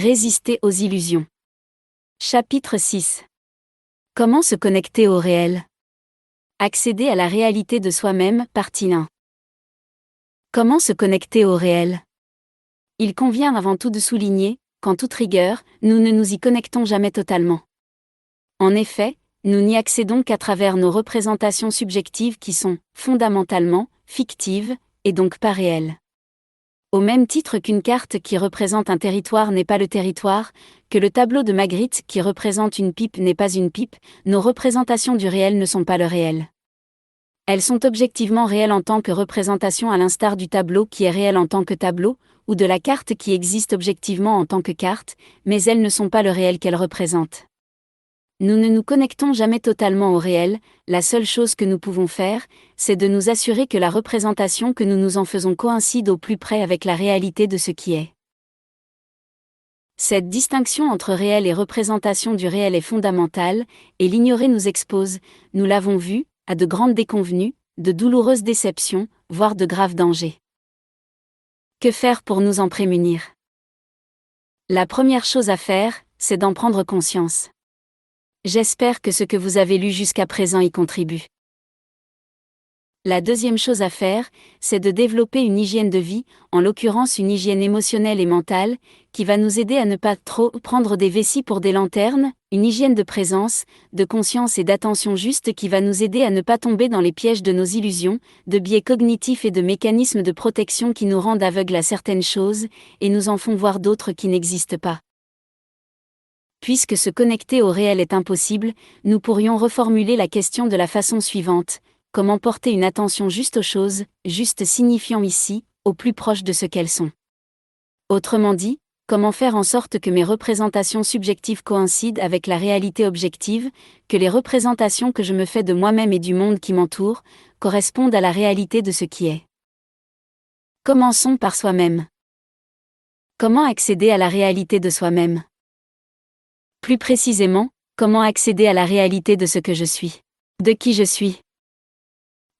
Résister aux illusions. Chapitre 6. Comment se connecter au réel? Accéder à la réalité de soi-même, partie 1. Comment se connecter au réel? Il convient avant tout de souligner qu'en toute rigueur, nous ne nous y connectons jamais totalement. En effet, nous n'y accédons qu'à travers nos représentations subjectives qui sont, fondamentalement, fictives, et donc pas réelles. Au même titre qu'une carte qui représente un territoire n'est pas le territoire, que le tableau de Magritte qui représente une pipe n'est pas une pipe, nos représentations du réel ne sont pas le réel. Elles sont objectivement réelles en tant que représentation à l'instar du tableau qui est réel en tant que tableau, ou de la carte qui existe objectivement en tant que carte, mais elles ne sont pas le réel qu'elles représentent. Nous ne nous connectons jamais totalement au réel, la seule chose que nous pouvons faire, c'est de nous assurer que la représentation que nous nous en faisons coïncide au plus près avec la réalité de ce qui est. Cette distinction entre réel et représentation du réel est fondamentale, et l'ignorer nous expose, nous l'avons vu, à de grandes déconvenues, de douloureuses déceptions, voire de graves dangers. Que faire pour nous en prémunir? La première chose à faire, c'est d'en prendre conscience. J'espère que ce que vous avez lu jusqu'à présent y contribue. La deuxième chose à faire, c'est de développer une hygiène de vie, en l'occurrence une hygiène émotionnelle et mentale, qui va nous aider à ne pas trop prendre des vessies pour des lanternes, une hygiène de présence, de conscience et d'attention juste qui va nous aider à ne pas tomber dans les pièges de nos illusions, de biais cognitifs et de mécanismes de protection qui nous rendent aveugles à certaines choses, et nous en font voir d'autres qui n'existent pas. Puisque se connecter au réel est impossible, nous pourrions reformuler la question de la façon suivante: comment porter une attention juste aux choses, juste signifiant ici, au plus proche de ce qu'elles sont. Autrement dit, comment faire en sorte que mes représentations subjectives coïncident avec la réalité objective, que les représentations que je me fais de moi-même et du monde qui m'entoure, correspondent à la réalité de ce qui est. Commençons par soi-même. Comment accéder à la réalité de soi-même? Plus précisément, comment accéder à la réalité de ce que je suis? De qui je suis?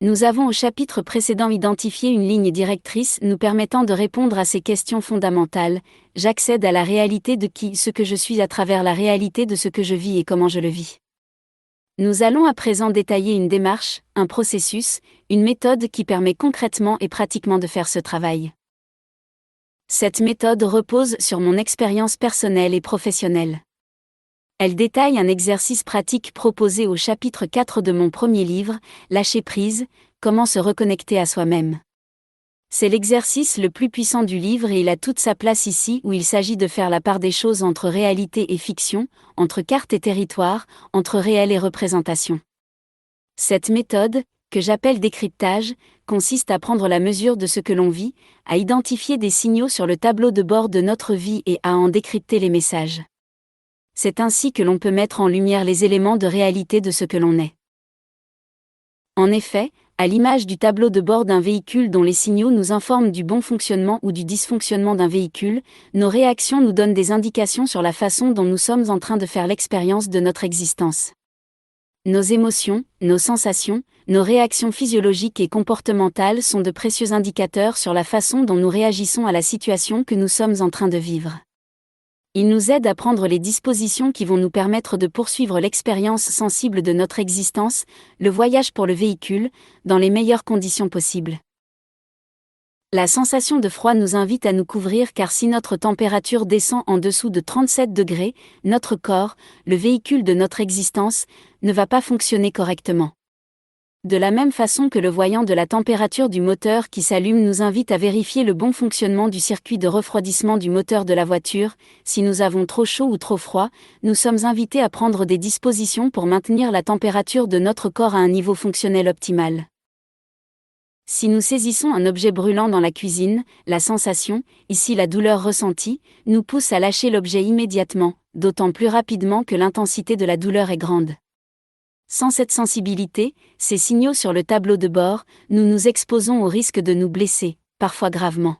Nous avons au chapitre précédent identifié une ligne directrice nous permettant de répondre à ces questions fondamentales. J'accède à la réalité de ce que je suis à travers la réalité de ce que je vis et comment je le vis. Nous allons à présent détailler une démarche, un processus, une méthode qui permet concrètement et pratiquement de faire ce travail. Cette méthode repose sur mon expérience personnelle et professionnelle. Elle détaille un exercice pratique proposé au chapitre 4 de mon premier livre, Lâcher prise, comment se reconnecter à soi-même. C'est l'exercice le plus puissant du livre et il a toute sa place ici où il s'agit de faire la part des choses entre réalité et fiction, entre carte et territoire, entre réel et représentation. Cette méthode, que j'appelle décryptage, consiste à prendre la mesure de ce que l'on vit, à identifier des signaux sur le tableau de bord de notre vie et à en décrypter les messages. C'est ainsi que l'on peut mettre en lumière les éléments de réalité de ce que l'on est. En effet, à l'image du tableau de bord d'un véhicule dont les signaux nous informent du bon fonctionnement ou du dysfonctionnement d'un véhicule, nos réactions nous donnent des indications sur la façon dont nous sommes en train de faire l'expérience de notre existence. Nos émotions, nos sensations, nos réactions physiologiques et comportementales sont de précieux indicateurs sur la façon dont nous réagissons à la situation que nous sommes en train de vivre. Il nous aide à prendre les dispositions qui vont nous permettre de poursuivre l'expérience sensible de notre existence, le voyage pour le véhicule, dans les meilleures conditions possibles. La sensation de froid nous invite à nous couvrir car si notre température descend en dessous de 37 degrés, notre corps, le véhicule de notre existence, ne va pas fonctionner correctement. De la même façon que le voyant de la température du moteur qui s'allume nous invite à vérifier le bon fonctionnement du circuit de refroidissement du moteur de la voiture, si nous avons trop chaud ou trop froid, nous sommes invités à prendre des dispositions pour maintenir la température de notre corps à un niveau fonctionnel optimal. Si nous saisissons un objet brûlant dans la cuisine, la sensation, ici la douleur ressentie, nous pousse à lâcher l'objet immédiatement, d'autant plus rapidement que l'intensité de la douleur est grande. Sans cette sensibilité, ces signaux sur le tableau de bord, nous nous exposons au risque de nous blesser, parfois gravement.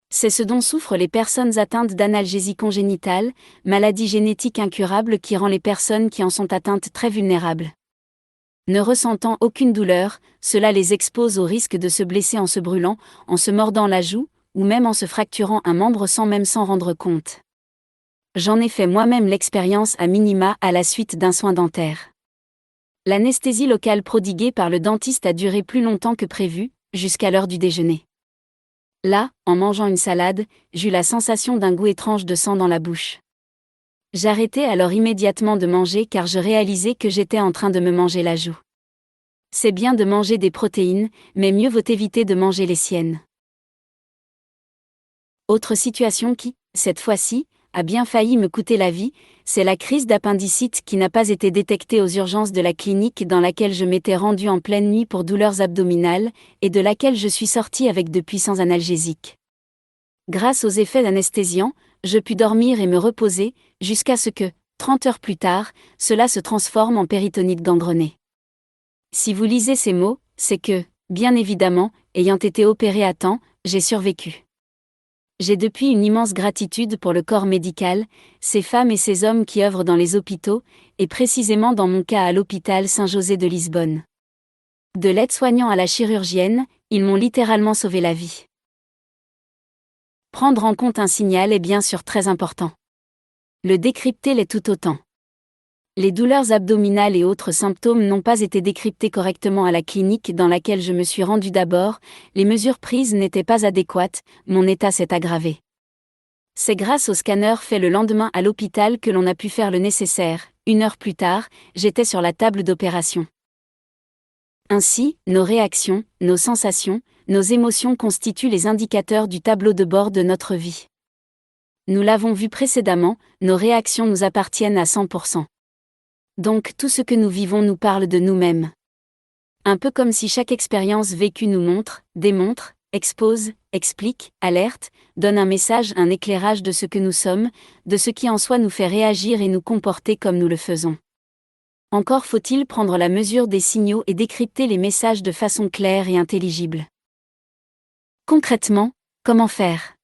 C'est ce dont souffrent les personnes atteintes d'analgésie congénitale, maladie génétique incurable qui rend les personnes qui en sont atteintes très vulnérables. Ne ressentant aucune douleur, cela les expose au risque de se blesser en se brûlant, en se mordant la joue, ou même en se fracturant un membre sans même s'en rendre compte. J'en ai fait moi-même l'expérience à minima à la suite d'un soin dentaire. L'anesthésie locale prodiguée par le dentiste a duré plus longtemps que prévu, jusqu'à l'heure du déjeuner. Là, en mangeant une salade, j'eus la sensation d'un goût étrange de sang dans la bouche. J'arrêtai alors immédiatement de manger car je réalisais que j'étais en train de me manger la joue. C'est bien de manger des protéines, mais mieux vaut éviter de manger les siennes. Autre situation qui, cette fois-ci, a bien failli me coûter la vie, c'est la crise d'appendicite qui n'a pas été détectée aux urgences de la clinique dans laquelle je m'étais rendue en pleine nuit pour douleurs abdominales, et de laquelle je suis sortie avec de puissants analgésiques. Grâce aux effets anesthésiants, je pus dormir et me reposer, jusqu'à ce que, 30 heures plus tard, cela se transforme en péritonite gangrenée. Si vous lisez ces mots, c'est que, bien évidemment, ayant été opéré à temps, j'ai survécu. J'ai depuis une immense gratitude pour le corps médical, ces femmes et ces hommes qui œuvrent dans les hôpitaux, et précisément dans mon cas à l'hôpital Saint-José de Lisbonne. De l'aide-soignant à la chirurgienne, ils m'ont littéralement sauvé la vie. Prendre en compte un signal est bien sûr très important. Le décrypter l'est tout autant. Les douleurs abdominales et autres symptômes n'ont pas été décryptés correctement à la clinique dans laquelle je me suis rendue d'abord, les mesures prises n'étaient pas adéquates, mon état s'est aggravé. C'est grâce au scanner fait le lendemain à l'hôpital que l'on a pu faire le nécessaire. 1 heure plus tard, j'étais sur la table d'opération. Ainsi, nos réactions, nos sensations, nos émotions constituent les indicateurs du tableau de bord de notre vie. Nous l'avons vu précédemment, nos réactions nous appartiennent à 100%. Donc tout ce que nous vivons nous parle de nous-mêmes. Un peu comme si chaque expérience vécue nous montre, démontre, expose, explique, alerte, donne un message, un éclairage de ce que nous sommes, de ce qui en soi nous fait réagir et nous comporter comme nous le faisons. Encore faut-il prendre la mesure des signaux et décrypter les messages de façon claire et intelligible. Concrètement, comment faire ?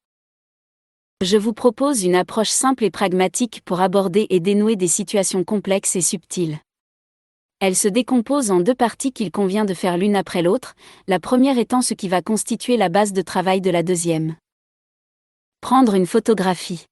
Je vous propose une approche simple et pragmatique pour aborder et dénouer des situations complexes et subtiles. Elle se décompose en 2 parties qu'il convient de faire l'une après l'autre, la première étant ce qui va constituer la base de travail de la deuxième. Prendre une photographie.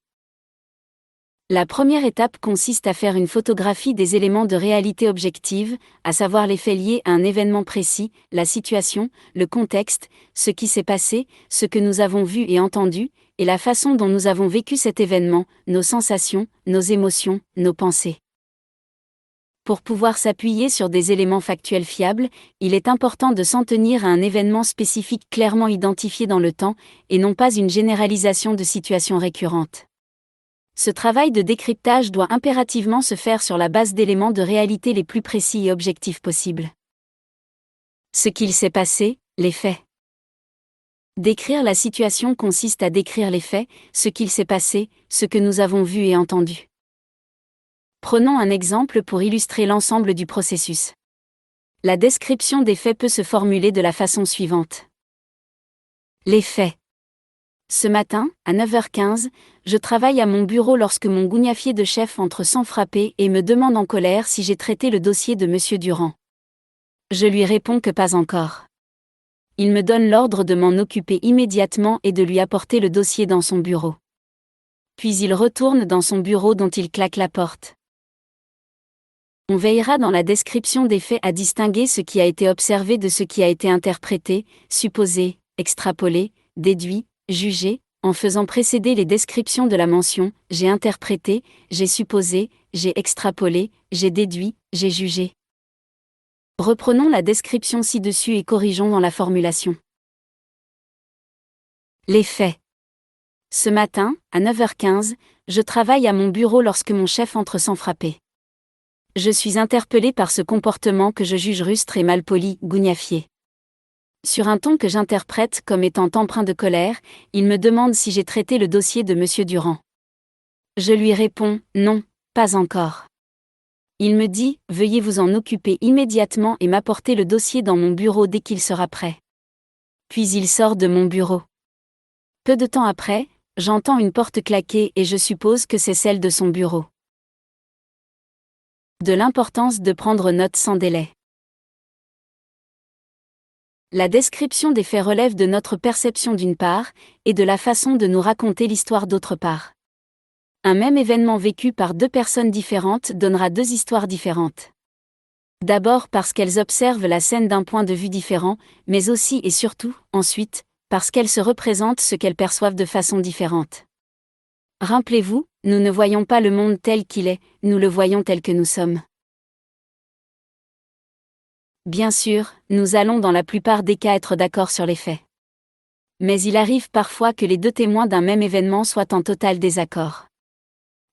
La première étape consiste à faire une photographie des éléments de réalité objective, à savoir les faits liés à un événement précis, la situation, le contexte, ce qui s'est passé, ce que nous avons vu et entendu, et la façon dont nous avons vécu cet événement, nos sensations, nos émotions, nos pensées. Pour pouvoir s'appuyer sur des éléments factuels fiables, il est important de s'en tenir à un événement spécifique clairement identifié dans le temps, et non pas une généralisation de situations récurrentes. Ce travail de décryptage doit impérativement se faire sur la base d'éléments de réalité les plus précis et objectifs possibles. Ce qu'il s'est passé, les faits. Décrire la situation consiste à décrire les faits, ce qu'il s'est passé, ce que nous avons vu et entendu. Prenons un exemple pour illustrer l'ensemble du processus. La description des faits peut se formuler de la façon suivante. Les faits. Ce matin, à 9h15, je travaille à mon bureau lorsque mon gougnafier de chef entre sans frapper et me demande en colère si j'ai traité le dossier de M. Durand. Je lui réponds que pas encore. Il me donne l'ordre de m'en occuper immédiatement et de lui apporter le dossier dans son bureau. Puis il retourne dans son bureau dont il claque la porte. On veillera dans la description des faits à distinguer ce qui a été observé de ce qui a été interprété, supposé, extrapolé, déduit, jugé, en faisant précéder les descriptions de la mention « j'ai interprété »,« j'ai supposé »,« j'ai extrapolé »,« j'ai déduit »,« j'ai jugé ». Reprenons la description ci-dessus et corrigeons dans la formulation. Les faits. Ce matin, à 9h15, je travaille à mon bureau lorsque mon chef entre sans frapper. Je suis interpellé par ce comportement que je juge rustre et malpoli, gougnafier. Sur un ton que j'interprète comme étant empreint de colère, il me demande si j'ai traité le dossier de M. Durand. Je lui réponds « Non, pas encore ». Il me dit « Veuillez vous en occuper immédiatement et m'apporter le dossier dans mon bureau dès qu'il sera prêt ». Puis il sort de mon bureau. Peu de temps après, j'entends une porte claquer et je suppose que c'est celle de son bureau. De l'importance de prendre note sans délai. La description des faits relève de notre perception d'une part, et de la façon de nous raconter l'histoire d'autre part. Un même événement vécu par deux personnes différentes donnera deux histoires différentes. D'abord parce qu'elles observent la scène d'un point de vue différent, mais aussi et surtout, ensuite, parce qu'elles se représentent ce qu'elles perçoivent de façon différente. Rappelez-vous, nous ne voyons pas le monde tel qu'il est, nous le voyons tel que nous sommes. Bien sûr, nous allons dans la plupart des cas être d'accord sur les faits. Mais il arrive parfois que les deux témoins d'un même événement soient en total désaccord.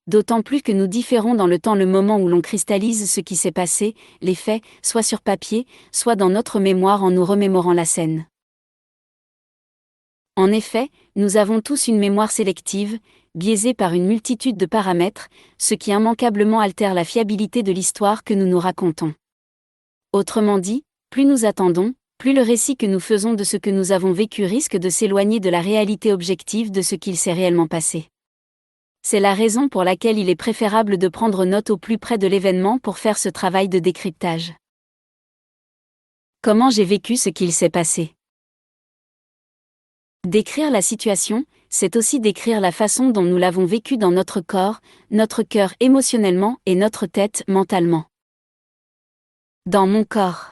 D'autant plus que nous différons dans le temps, le moment où l'on cristallise ce qui s'est passé, les faits, soit sur papier, soit dans notre mémoire en nous remémorant la scène. En effet, nous avons tous une mémoire sélective, biaisée par une multitude de paramètres, ce qui immanquablement altère la fiabilité de l'histoire que nous nous racontons. Autrement dit, plus nous attendons, plus le récit que nous faisons de ce que nous avons vécu risque de s'éloigner de la réalité objective de ce qu'il s'est réellement passé. C'est la raison pour laquelle il est préférable de prendre note au plus près de l'événement pour faire ce travail de décryptage. Comment j'ai vécu ce qu'il s'est passé? Décrire la situation, c'est aussi décrire la façon dont nous l'avons vécu dans notre corps, notre cœur émotionnellement et notre tête mentalement. Dans mon corps.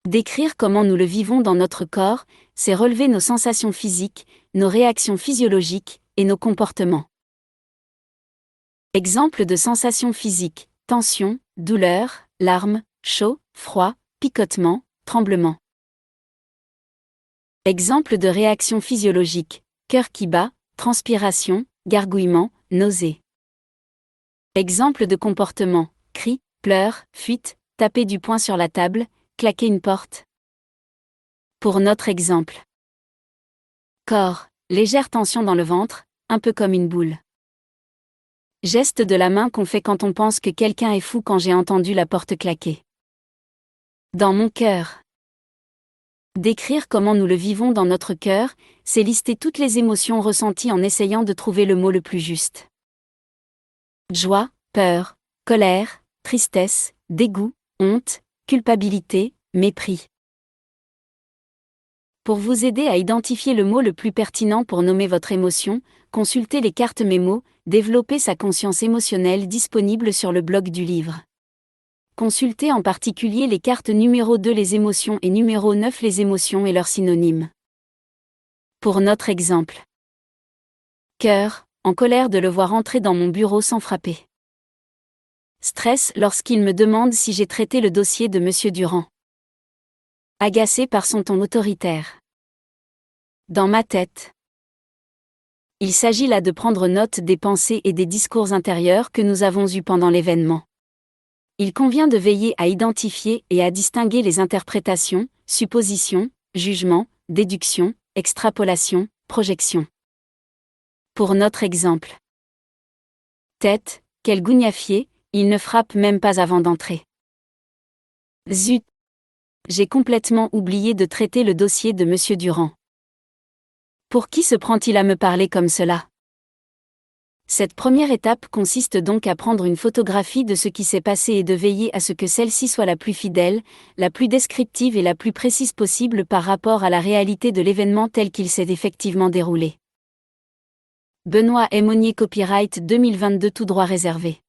Décrire comment nous le vivons dans notre corps, c'est relever nos sensations physiques, nos réactions physiologiques et nos comportements. Exemple de sensations physiques: tension, douleur, larmes, chaud, froid, picotement, tremblement. Exemple de réactions physiologiques: cœur qui bat, transpiration, gargouillement, nausée. Exemple de comportement: cris, pleurs, fuite, taper du poing sur la table, claquer une porte. Pour notre exemple. Corps, légère tension dans le ventre, un peu comme une boule. Geste de la main qu'on fait quand on pense que quelqu'un est fou quand j'ai entendu la porte claquer. Dans mon cœur. Décrire comment nous le vivons dans notre cœur, c'est lister toutes les émotions ressenties en essayant de trouver le mot le plus juste. Joie, peur, colère, tristesse, dégoût, honte, culpabilité, mépris. Pour vous aider à identifier le mot le plus pertinent pour nommer votre émotion, consultez les cartes mémo, développer sa conscience émotionnelle disponible sur le blog du livre. Consultez en particulier les cartes numéro 2 les émotions et numéro 9 les émotions et leurs synonymes. Pour notre exemple. Cœur, en colère de le voir entrer dans mon bureau sans frapper. Stress lorsqu'il me demande si j'ai traité le dossier de Monsieur Durand. Agacé par son ton autoritaire. Dans ma tête. Il s'agit là de prendre note des pensées et des discours intérieurs que nous avons eus pendant l'événement. Il convient de veiller à identifier et à distinguer les interprétations, suppositions, jugements, déductions, extrapolations, projections. Pour notre exemple. Tête, quel gougnafier, il ne frappe même pas avant d'entrer. Zut! J'ai complètement oublié de traiter le dossier de Monsieur Durand. Pour qui se prend-il à me parler comme cela? Cette première étape consiste donc à prendre une photographie de ce qui s'est passé et de veiller à ce que celle-ci soit la plus fidèle, la plus descriptive et la plus précise possible par rapport à la réalité de l'événement tel qu'il s'est effectivement déroulé. Benoît M. Monnier, copyright 2022, tout droit réservé.